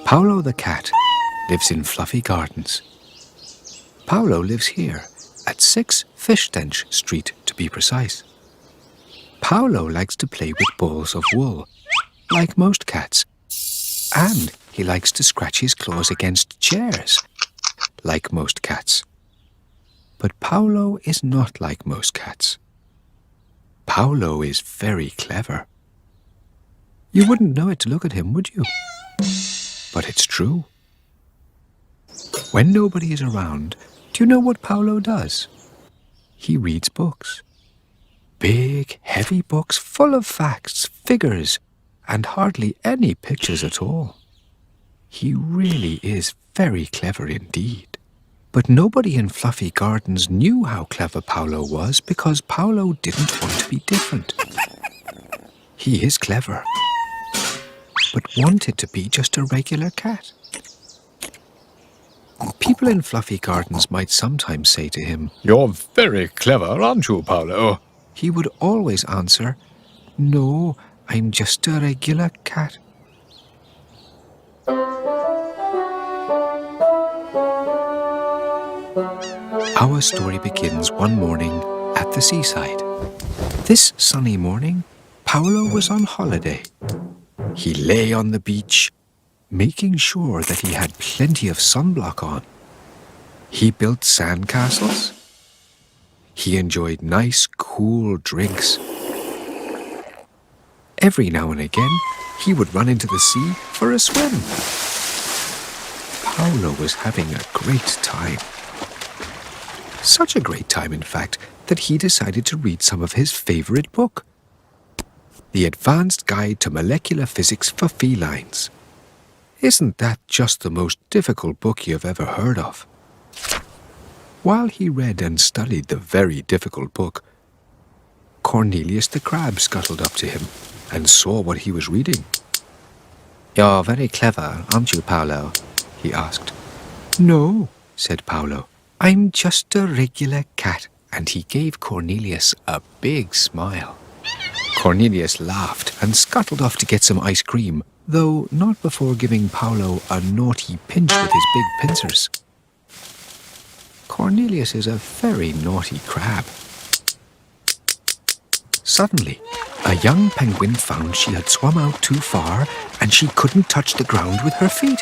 Paolo the cat lives in Fluffy Gardens. Paolo lives here at 6 Fishstench Street, to be precise. Paolo likes to play with balls of wool, like most cats, and he likes to scratch his claws against chairs, like most cats. But Paolo is not like most cats. Paolo is very clever. You wouldn't know it to look at him, would you? But it's true. When nobody is around, do you know what Paolo does? He reads books. Big, heavy books full of facts, figures, and hardly any pictures at all. He really is very clever indeed. But nobody in Fluffy Gardens knew how clever Paolo was because Paolo didn't want to be different. He is clever, but wanted to be just a regular cat. People in Fluffy Gardens might sometimes say to him, "You're very clever, aren't you, Paolo?" He would always answer, "No, I'm just a regular cat." Our story begins one morning at the seaside. This sunny morning, Paolo was on holiday. He lay on the beach, making sure that he had plenty of sunblock on. He built sandcastles. He enjoyed nice, cool drinks. Every now and again, he would run into the sea for a swim. Paolo was having a great time. Such a great time, in fact, that he decided to read some of his favorite book, The Advanced Guide to Molecular Physics for Felines. Isn't that just the most difficult book you've ever heard of? While he read and studied the very difficult book, Cornelius the crab scuttled up to him and saw what he was reading. "You're very clever, aren't you, Paolo?" he asked. "No," said Paolo. "I'm just a regular cat," and he gave Cornelius a big smile. Cornelius laughed and scuttled off to get some ice cream, though not before giving Paolo a naughty pinch with his big pincers. Cornelius is a very naughty crab. Suddenly, a young penguin found she had swum out too far and she couldn't touch the ground with her feet.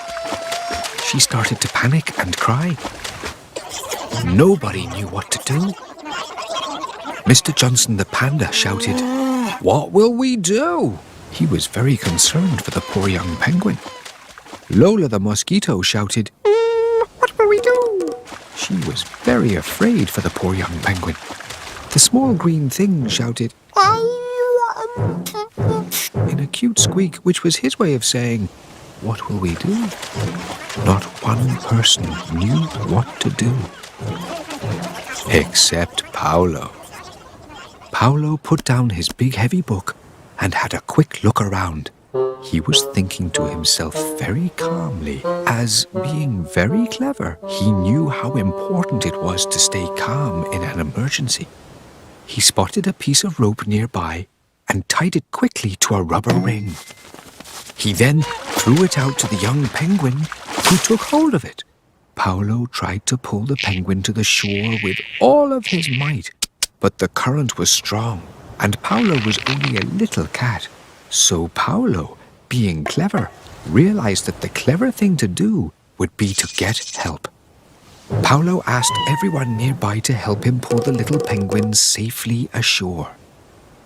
She started to panic and cry. Nobody knew what to do. Mr. Johnson the panda shouted, "What will we do?" He was very concerned for the poor young penguin. Lola the mosquito shouted, "What will we do?" She was very afraid for the poor young penguin. The small green thing shouted, in a cute squeak, which was his way of saying, "What will we do?" Not one person knew what to do. Except Paolo. Paolo put down his big heavy book and had a quick look around. He was thinking to himself very calmly, as being very clever, he knew how important it was to stay calm in an emergency. He spotted a piece of rope nearby and tied it quickly to a rubber ring. He then threw it out to the young penguin, who took hold of it. Paolo tried to pull the penguin to the shore with all of his might, but the current was strong, and Paolo was only a little cat. So Paolo, being clever, realized that the clever thing to do would be to get help. Paolo asked everyone nearby to help him pull the little penguin safely ashore.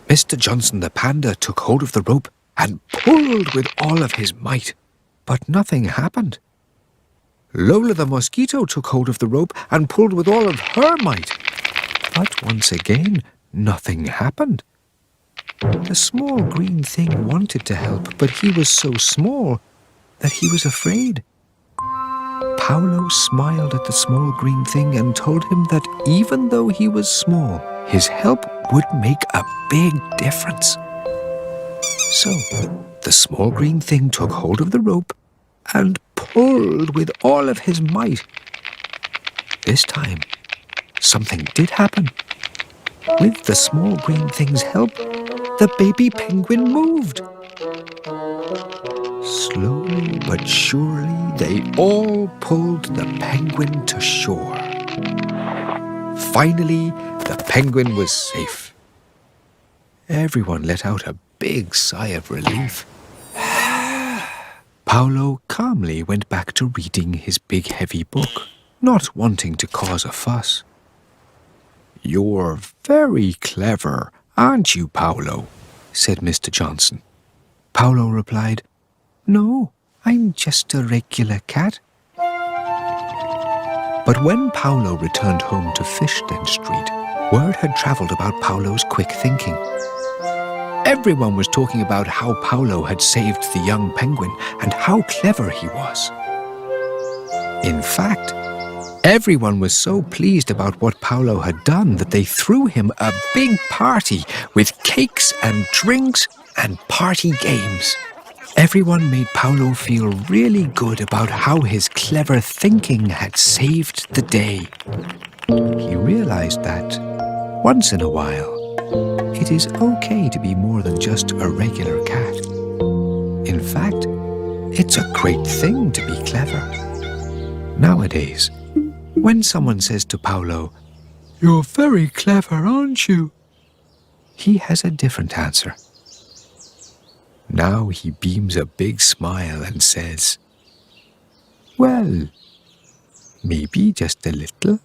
Mr. Johnson the panda took hold of the rope and pulled with all of his might, but nothing happened. Lola the mosquito took hold of the rope and pulled with all of her might, but once again, nothing happened. The small green thing wanted to help, but he was so small that he was afraid. Paolo smiled at the small green thing and told him that even though he was small, his help would make a big difference. So, the small green thing took hold of the rope and pulled with all of his might. This time, something did happen. With the small green thing's help, the baby penguin moved. Slowly but surely, they all pulled the penguin to shore. Finally, the penguin was safe. Everyone let out a big sigh of relief. Paolo calmly went back to reading his big heavy book, not wanting to cause a fuss. "You're very clever, aren't you, Paolo?" said Mr. Johnson. Paolo replied, "No, I'm just a regular cat." But when Paolo returned home to Fishden Street, word had travelled about Paolo's quick thinking. Everyone was talking about how Paolo had saved the young penguin and how clever he was. In fact, everyone was so pleased about what Paolo had done that they threw him a big party with cakes and drinks and party games. Everyone made Paolo feel really good about how his clever thinking had saved the day. He realized that, once in a while, it is okay to be more than just a regular cat. In fact, it's a great thing to be clever. Nowadays, when someone says to Paolo, "You're very clever, aren't you?" he has a different answer. Now he beams a big smile and says, "Well, maybe just a little."